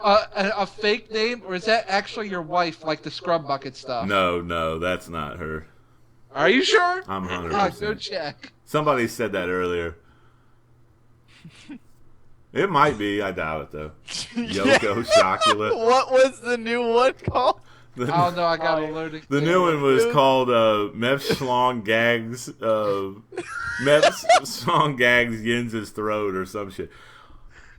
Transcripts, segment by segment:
a fake name, or is that actually your wife, like the scrub bucket stuff? No, that's not her. Are you sure? I'm 100%. Go check. Somebody said that earlier. It might be. I doubt it, though. Yoko Chocolate. What was the new one called? I don't know. I got a loading. The new one was called Mev Schlong Gags. Mev Schlong Gags Yin's throat or some shit.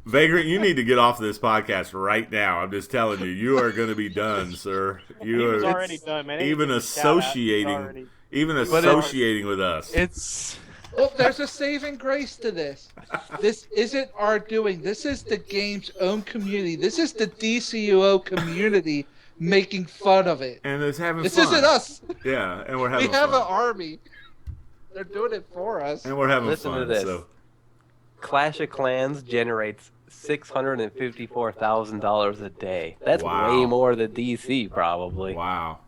Vagrant, you need to get off this podcast right now. I'm just telling you, you are going to be done, sir. You are already done, man. Even associating with us. Well, there's a saving grace to this. This isn't our doing. This is the game's own community. This is the DCUO community making fun of it. And it's having this fun. Isn't us. Yeah, and we're having fun. We have an army. They're doing it for us. And we're having Listen fun. to this. So. Clash of Clans generates $654,000 a day. That's way more than DC, probably. Wow.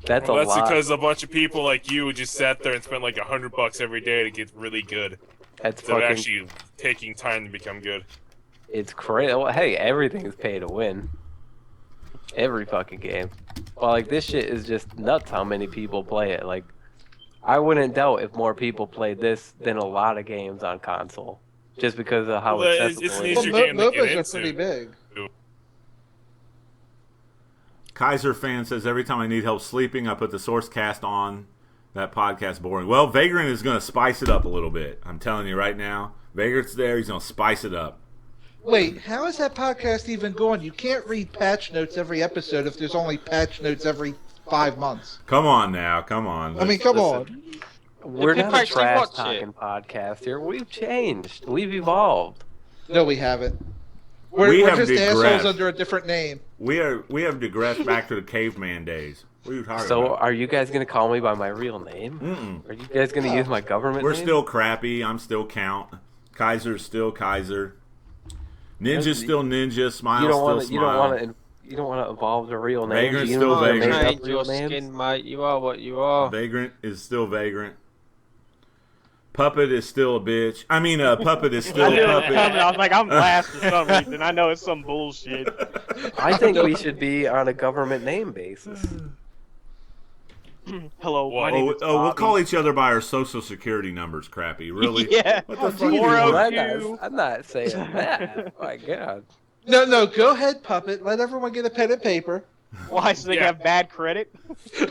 That's a lot. That's because a bunch of people like you just sat there and spent like $100 every day to get really good. That's Instead of fucking... actually taking time to become good. It's crazy. Well, hey, everything is pay to win. Every fucking game. Well, like, this shit is just nuts how many people play it. Like, I wouldn't doubt if more people played this than a lot of games on console. Just because of how accessible it's an it is. easier game to get MOBAs are into. pretty big. Kaiser fan says, every time I need help sleeping, I put the source cast on. That podcast boring. Well, Vagrant is going to spice it up a little bit. I'm telling you right now. Vagrant's there. He's going to spice it up. Wait, how is that podcast even going? You can't read patch notes every episode if there's only patch notes every 5 months. Come on now. Come on. I mean, come on. We're not a trash-talking podcast here. We've changed. We've evolved. No, we haven't. We're just assholes under a different name. We have digressed back to the caveman days. What are you talking about? Are you guys going to call me by my real name? Mm-mm. Are you guys going to use my government We're name? still Crappy. I'm still Count. Kaiser's still Kaiser. Ninja's still Ninja. Smile's still Smile. You don't want to evolve the real name. Vagrant's still Vagrant. Change your skin, mate. You are what you are. Vagrant is still Vagrant. Puppet is still a bitch. I mean, Puppet is still Puppet. I was like, I'm last for some reason. I know it's some bullshit. I think we should be on a government name basis. Hello. My name is we'll Bobby. call each other by our social security numbers, Crappy. Really? Yeah. What the fuck? I'm not saying that. My God. No, go ahead, Puppet. Let everyone get a pen and paper. Why? So they have bad credit? You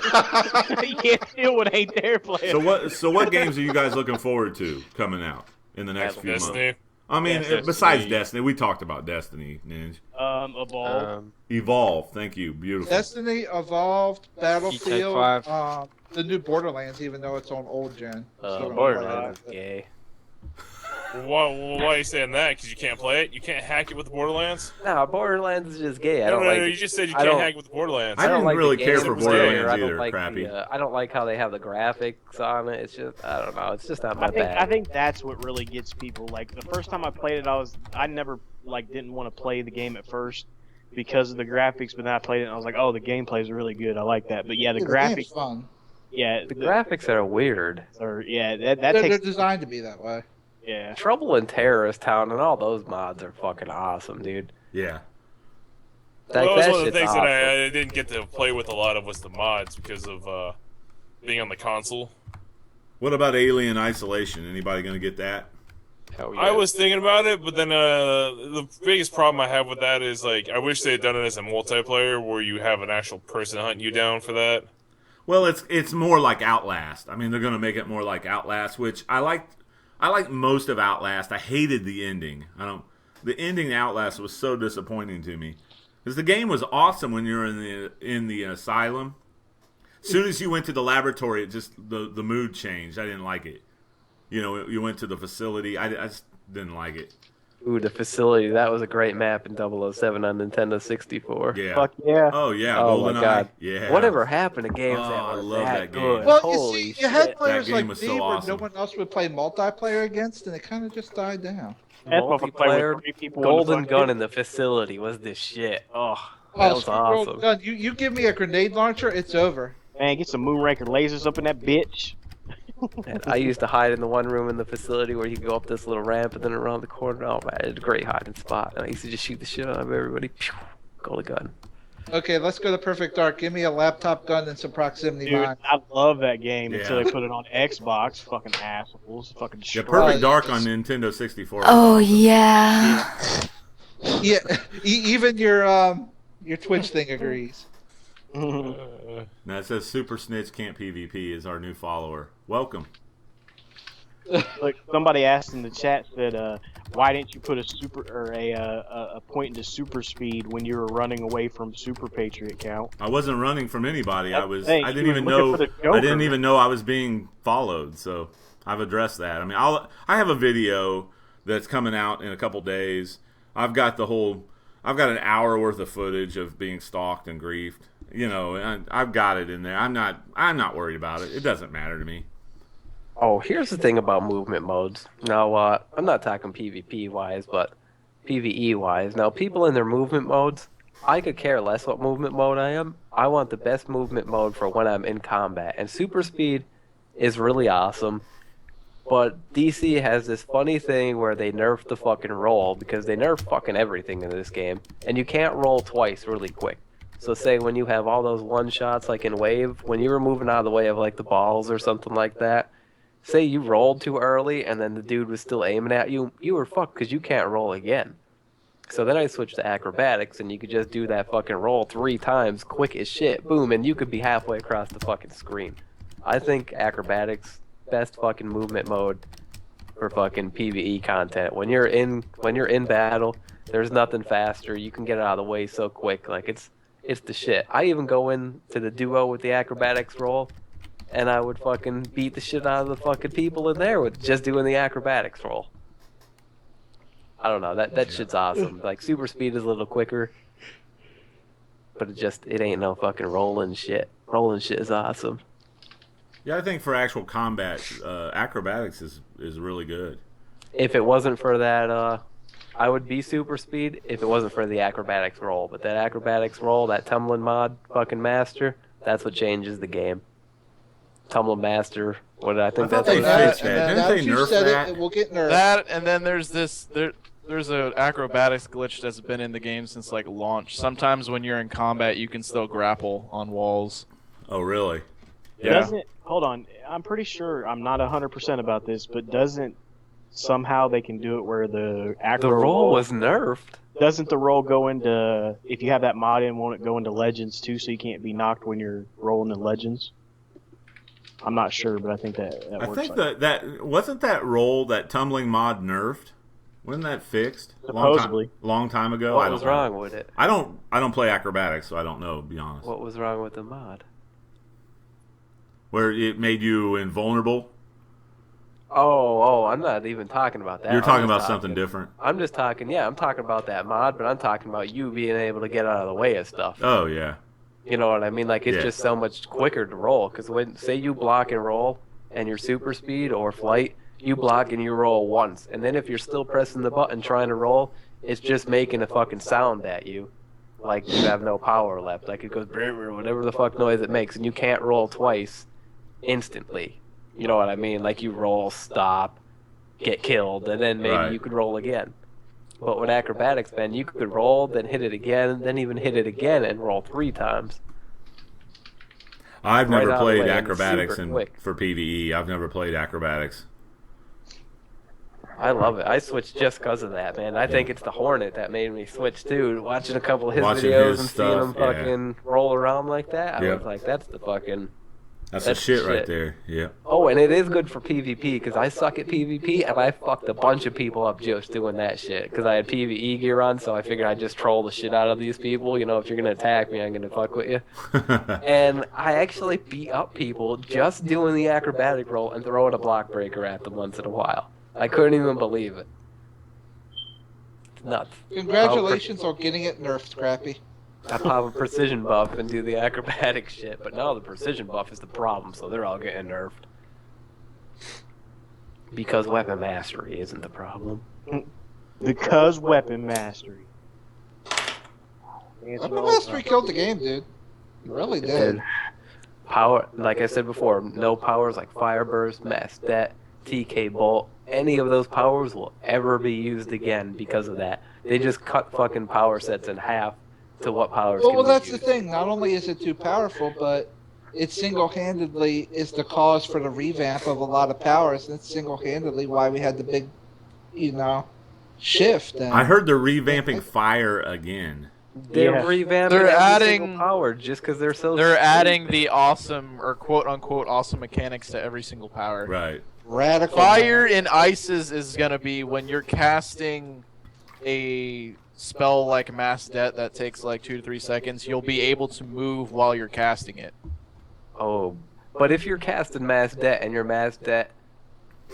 can't steal what ain't there, player. So what games are you guys looking forward to coming out in the next few months? Destiny. I mean, Destiny. besides Destiny, we talked about Destiny, Ninja. Evolve. Evolve, thank you, beautiful. Destiny, Evolved, Battlefield, GTA the new Borderlands, even though it's on old gen. Still gonna Borderlands play is gay. Why are you saying that? Because you can't play it? You can't hack it with the Borderlands? No, Borderlands is just gay. I No, don't like. you just said you can't hack with the Borderlands. I didn't like really the care game for design, Borderlands I don't either, like Crappy. I don't like how they have the graphics on it. It's just, I don't know. It's just not my bag. I think that's what really gets people. Like the first time I played it, I never didn't want to play the game at first because of the graphics, but then I played it and I was like, oh, the gameplay is really good. I like that. But yeah, the graphics. game's fun. Yeah, the graphics are weird. They're designed to be that way. Yeah. Trouble in Terrorist Town and all those mods are fucking awesome, dude. Yeah. Well, that was one of the shit's things awesome. that I didn't get to play with a lot of was the mods because of being on the console. What about Alien Isolation? Anybody going to get that? Hell yeah. I was thinking about it, but then the biggest problem I have with that is like I wish they had done it as a multiplayer where you have an actual person hunting you down for that. Well, it's more like Outlast. I mean, they're going to make it more like Outlast, which I liked most of Outlast. I hated the ending. The ending to Outlast was so disappointing to me. Because the game was awesome when you were in the asylum. As soon as you went to the laboratory, it just the mood changed. I didn't like it. You know, you went to the facility. I just didn't like it. Ooh, the facility. That was a great map in 007 on Nintendo 64. Yeah. Fuck yeah. Oh yeah. Oh GoldenEye. my God. Yeah. Whatever happened to games Oh, that I were love that game. good? Well, Holy you shit. had players game like was me so where awesome. no one else would play multiplayer against, and it kind of just died down. That's what we play Multiplayer, with 3 people. Golden Gun in the facility was the shit. Oh, that Oh, was Screwball awesome. Gun, you give me a grenade launcher, it's over. Man, get some Moonraker lasers up in that bitch. And I used to hide in the one room in the facility where you could go up this little ramp and then around the corner. Oh man, it's a great hiding spot. And I used to just shoot the shit out of everybody. Pew. Goalie gun. Okay, let's go to Perfect Dark. Give me a laptop gun and some proximity Dude, mine. I love that game until Yeah. they put it on Xbox. Fucking assholes. Fucking Yeah, destroy Perfect it. Dark on Nintendo 64. Oh yeah. Yeah, even your Twitch thing agrees. Uh, Now it says Super Snitch Can't PvP is our new follower. Welcome. Look, somebody asked in the chat said, why didn't you put a super or a point into super speed when you were running away from Super Patriot count? I wasn't running from anybody. I was. Hey, I he didn't was even looking know. for the I didn't Joker. even know I was being followed. So I've addressed that. I mean, I have a video that's coming out in a couple days. I've got an hour worth of footage of being stalked and griefed. You know, I've got it in there. I'm not worried about it. It doesn't matter to me. Oh, here's the thing about movement modes. Now, I'm not talking PvP wise, but PvE wise. Now, people in their movement modes, I could care less what movement mode I am. I want the best movement mode for when I'm in combat. And super speed is really awesome. But DC has this funny thing where they nerf the fucking roll because they nerf fucking everything in this game. And you can't roll twice really quick. So say when you have all those one shots like in Wave, when you were moving out of the way of like the balls or something like that, say you rolled too early and then the dude was still aiming at you, you were fucked because you can't roll again. So then I switched to acrobatics and you could just do that fucking roll 3 times quick as shit, boom, and you could be halfway across the fucking screen. I think acrobatics, best fucking movement mode for fucking PvE content. When you're in battle, there's nothing faster. You can get it out of the way so quick. Like it's the shit. I even go into the duo with the acrobatics roll, and I would fucking beat the shit out of the fucking people in there with just doing the acrobatics roll. I don't know. That shit's awesome. Like super speed is a little quicker, but it ain't no fucking rolling shit. Rolling shit is awesome. Yeah, I think for actual combat, acrobatics is really good. If it wasn't for that, I would be super speed if it wasn't for the acrobatics roll. But that acrobatics roll, that tumbling mod fucking master, that's what changes the game. Tumbling master, what I think I thought that's they what it is. fixed that. Didn't they you nerf said that? it will get nerfed. That, and then there's there's an acrobatics glitch that's been in the game since like launch. Sometimes when you're in combat, you can still grapple on walls. Oh, really? Yeah. Hold on, I'm pretty sure, I'm not 100% about this, but doesn't somehow they can do it where the acro The roll was nerfed. Doesn't the roll go into, if you have that mod in, won't it go into Legends too, so you can't be knocked when you're rolling in Legends? I'm not sure, but I think that I works. think like that wasn't that roll, that tumbling mod nerfed. Wasn't that fixed? Supposedly. Long time ago. What was wrong with it? I don't play acrobatics, so I don't know. To be honest. What was wrong with the mod? Where it made you invulnerable. Oh, I'm not even talking about that. You're I'm talking just about something different. I'm just talking, I'm talking about that mod, but I'm talking about you being able to get out of the way of stuff. Oh yeah. You know what I mean? Like, it's Yeah. just so much quicker to roll. Because when, say you block and roll, and you're super speed or flight, you block and you roll once. And then if you're still pressing the button trying to roll, it's just making a fucking sound at you. Like you have no power left. Like it goes, brr, brr, whatever the fuck noise it makes. And you can't roll twice instantly. You know what I mean? Like you roll, stop, get killed, and then maybe Right. you could roll again. But with acrobatics, man, you could roll, then hit it again, then even hit it again and roll 3 times. I've Right never out of the played way, and acrobatics super quick. for PvE. I've never played acrobatics. I love it. I switched just because of that, man. I think it's the Hornet that made me switch too. Watching a couple of his Watching videos his and seeing him stuff, yeah. fucking roll around like that, I Yep. was like, that's the fucking... That's That's the shit the right shit. there. Yeah. Oh, and it is good for PvP, because I suck at PvP, and I fucked a bunch of people up just doing that shit. Because I had PvE gear on, so I figured I'd just troll the shit out of these people. You know, if you're going to attack me, I'm going to fuck with you. And I actually beat up people just doing the acrobatic roll and throwing a block breaker at them once in a while. I couldn't even believe it. It's nuts. Congratulations on getting it nerfed, Scrappy. I pop a precision buff and do the acrobatic shit, but now the precision buff is the problem, so they're all getting nerfed. Because weapon mastery isn't the problem. because weapon mastery. Weapon Mastery killed the game, dude. It really did. Power, like I said before, no powers like Fire Burst, Mass Det, TK Bolt, any of those powers will ever be used again because of that. They just cut fucking power sets in half to what powers. Well, can well, be that's the used. thing. Not only is it too powerful, but it single-handedly is the cause for the revamp of a lot of powers. And it's single-handedly why we had the big, shift. And I heard they're revamping fire again. They're Yeah. revamping They're every single adding- power just because they're so. They're stupid. adding the awesome or quote unquote awesome mechanics to every single power. Right. radical Fire in ices is gonna be when you're casting a spell like Mass Det that takes like 2 to 3 seconds. You'll be able to move while you're casting it. Oh, but if you're casting Mass Det and your Mass Det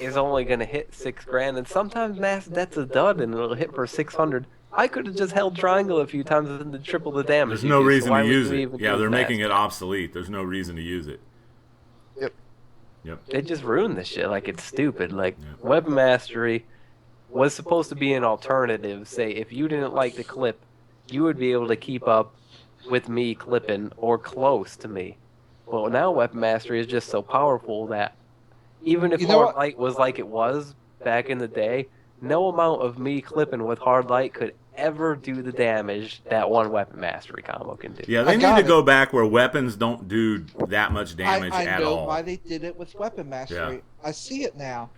is only gonna hit $6,000, and sometimes Mass Det's a dud and it'll hit for 600. I could have just held triangle a few times and then triple the damage. There's you no do, reason so why to would use you it. even Yeah, use they're making Mass it Det? obsolete. There's no reason to use it. Yep. They just ruined this shit. Like, it's stupid. Like, Yeah. Weapon Mastery was supposed to be an alternative. Say, if you didn't like the clip, you would be able to keep up with me clipping or close to me. Well, now Weapon Mastery is just so powerful that even if You know Hard what? Light was like it was back in the day, no amount of me clipping with Hard Light could ever do the damage that one Weapon Mastery combo can do. Yeah, I they need got to it. go back where weapons don't do that much damage I at know all. why they did it with Weapon Mastery. Yeah. I see it now.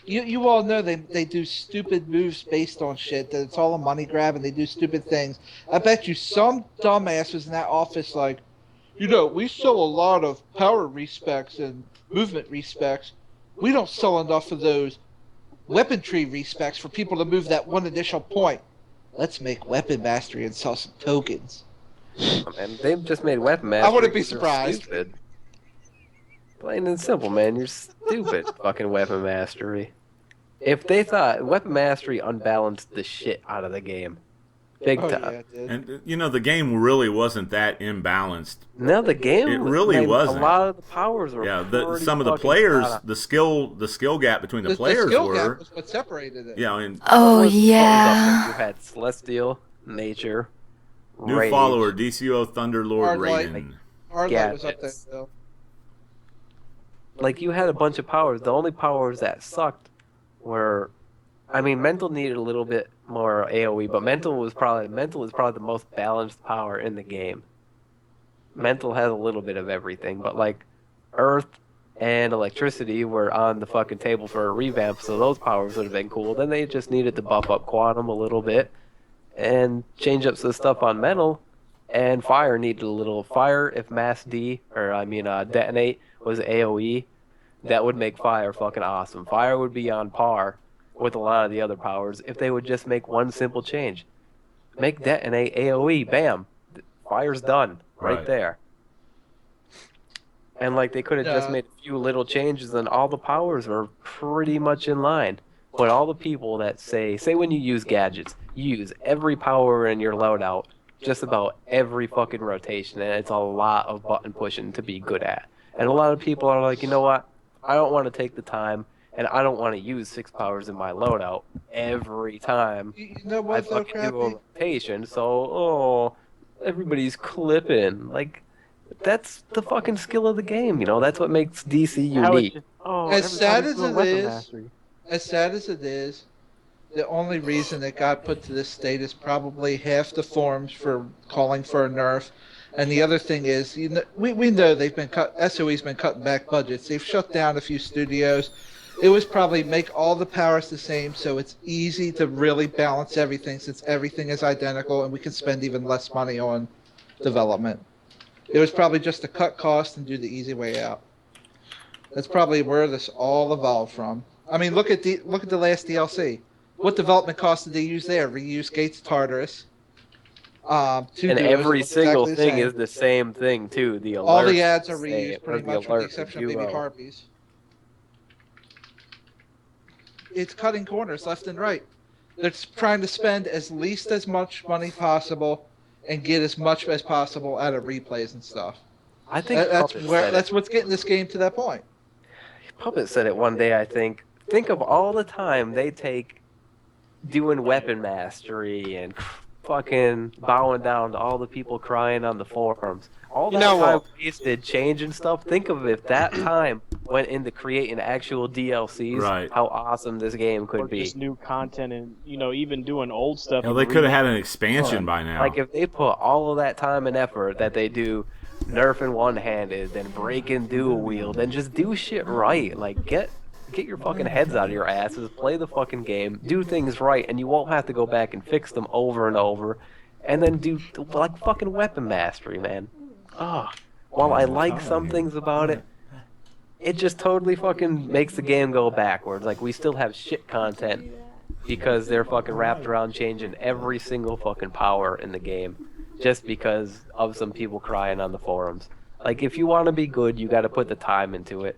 You all know they do stupid moves based on shit, that it's all a money grab and they do stupid things. I bet you some dumbass was in that office like, we sell a lot of power respecs and movement respecs. We don't sell enough of those weaponry respecs for people to move that one additional point. Let's make Weapon Mastery and sell some tokens. And they've just made Weapon Mastery. wouldn't be 'cause they're surprised. Stupid. Plain and simple, man. You're stupid. Fucking Weapon Mastery. If they thought Weapon Mastery unbalanced the shit out of the game, big Oh, time. yeah, it did. And the game really wasn't that imbalanced. Now the game, It really like, wasn't. A lot of the powers were. Yeah, pretty some of the fucking players, spot on. the skill gap between the The players skill were. gap was what separated it. Yeah, I mean, Oh, What was up there? yeah. You had Celestial, Nature, new Rage. follower DCUO Thunderlord Hard Light. Raiden. Hard Light was up there, Gadgets. though. Like, you had a bunch of powers. The only powers that sucked were, I mean, Mental needed a little bit more AOE, but Mental is probably the most balanced power in the game. Mental has a little bit of everything, but like Earth and Electricity were on the fucking table for a revamp, so those powers would have been cool. Then they just needed to buff up Quantum a little bit and change up some stuff on Mental. And Fire needed a little Fire if Detonate was AOE. That would make Fire fucking awesome. Fire would be on par with a lot of the other powers if they would just make one simple change. Make Detonate AOE, bam. Fire's done right Right. there. And like they could have just Yeah. made a few little changes and all the powers are pretty much in line. But all the people that say when you use gadgets, you use every power in your loadout, just about every fucking rotation, and it's a lot of button pushing to be good at. And a lot of people are like, you know what? I don't want to take the time, and I don't want to use 6 powers in my loadout every time You know I what, though, fucking do a Crappy? rotation. So, everybody's clipping. Like, that's the fucking skill of the game, That's what makes DC How it's unique. just, oh, As sad everybody's as doing it Weapon is, Mastery. As sad as it is, the only reason it got put to this state is probably half the forums for calling for a nerf, and the other thing is, we know they've been SOE's been cutting back budgets. They've shut down a few studios. It was probably make all the powers the same, so it's easy to really balance everything, since everything is identical, and we can spend even less money on development. It was probably just to cut costs and do the easy way out. That's probably where this all evolved from. I mean, look at the last DLC. What development costs did they use there? Reuse Gates Tartarus. And every single thing is the same thing, too. The alerts, all the ads are same, reused or pretty the much, with alert the exception of duo. maybe Harpies. It's cutting corners left and right. They're trying to spend as least as much money possible and get as much as possible out of replays and stuff. I think That's what's getting this game to that point. Puppet said it one day, I think. Think of all the time they take doing Weapon Mastery and fucking bowing down to all the people crying on the forums. All that You know time what? wasted changing stuff. Think of if that time went into creating actual DLCs, Right. how awesome this game could Or be. just new content and even doing old stuff. Hell, and they could have had remakes. an expansion by now. Like if they put all of that time and effort that they do nerfing one-handed, then breaking dual wield, then just do shit right. Like get your fucking heads out of your asses, play the fucking game, do things right, and you won't have to go back and fix them over and over, and then do like fucking weapon mastery, man. Oh, while I like some things about it, it just totally fucking makes the game go backwards. Like we still have shit content because they're fucking wrapped around changing every single fucking power in the game just because of some people crying on the forums. Like if you want to be good, you got to put the time into it.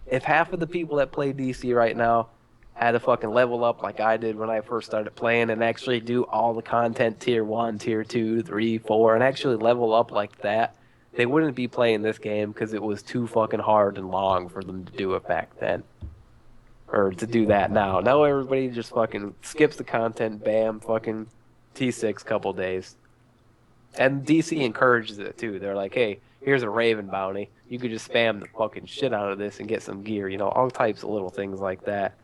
If half of the people that play DC right now had to fucking level up like I did when I first started playing and actually do all the content tier 1, tier 2, 3, 4 and actually level up like that, they wouldn't be playing this game because it was too fucking hard and long for them to do it back then. Or to do that now. Now everybody just fucking skips the content, bam, fucking T6 couple days. And DC encourages it too. They're like, hey, here's a Raven bounty. You could just spam the fucking shit out of this and get some gear. All types of little things like that.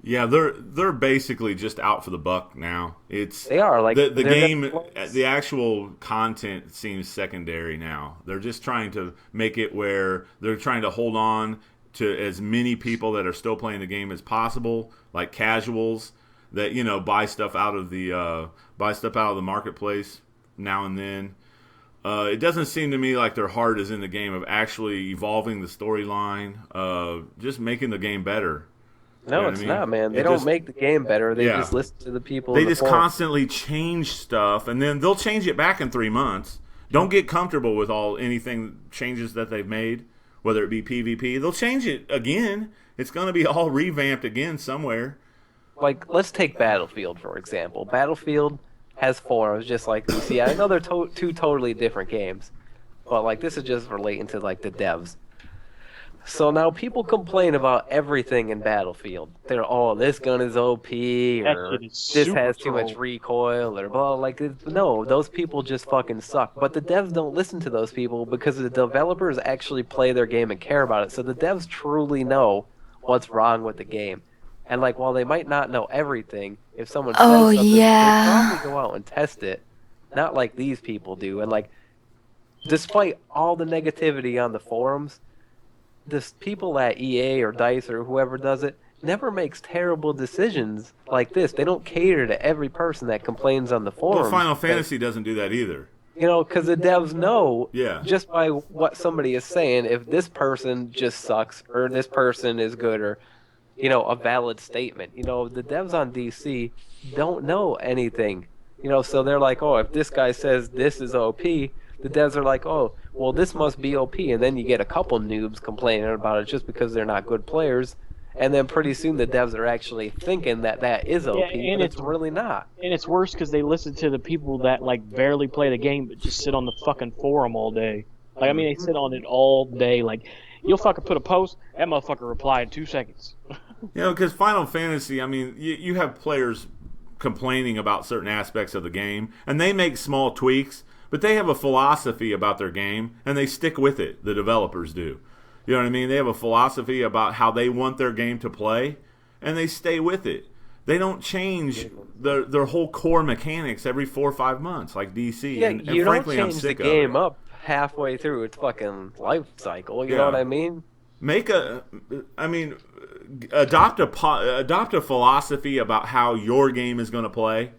Yeah, they're basically just out for the buck now. They are like the game, the actual content seems secondary now. They're just trying to make it where they're trying to hold on to as many people that are still playing the game as possible, like casuals that buy stuff out of the marketplace now and then. It doesn't seem to me like their heart is in the game of actually evolving the storyline, just making the game better. No, it's not, man. They don't make the game better. They just listen to the people. They just constantly change stuff, and then they'll change it back in 3 months. Don't get comfortable with anything changes that they've made, whether it be PvP. They'll change it again. It's going to be all revamped again somewhere. Like, let's take Battlefield, for example. Battlefield has forums just like DC. I know they're two totally different games, but like this is just relating to like the devs. So now people complain about everything in Battlefield. They're this gun is OP, or this has too much recoil, or blah. Like no, those people just fucking suck. But the devs don't listen to those people because the developers actually play their game and care about it. So the devs truly know what's wrong with the game. And like while they might not know everything, if someone says something, they probably go out and test it. Not like these people do. And like despite all the negativity on the forums, the people at EA or DICE or whoever does it never makes terrible decisions like this. They don't cater to every person that complains on the forums. Well, Final Fantasy doesn't do that either. Because the devs know just by what somebody is saying if this person just sucks or this person is good or, a valid statement. The devs on DC don't know anything. So they're like, oh, if this guy says this is OP, the devs are like, oh, well, this must be OP. And then you get a couple noobs complaining about it just because they're not good players. And then pretty soon the devs are actually thinking that is OP, and it's really not. And it's worse because they listen to the people that like barely play the game but just sit on the fucking forum all day. Like, I mean, they sit on it all day. Like, you'll fucking put a post, that motherfucker reply in 2 seconds. Because Final Fantasy, I mean, you have players complaining about certain aspects of the game, and they make small tweaks, but they have a philosophy about their game, and they stick with it. The developers do. You know what I mean? They have a philosophy about how they want their game to play, and they stay with it. They don't change their whole core mechanics every 4 or 5ve months like DC. Yeah, and you frankly, don't I'm change the sick game of it. up halfway through its fucking life cycle. You know what I mean? Adopt a philosophy about how your game is going to play,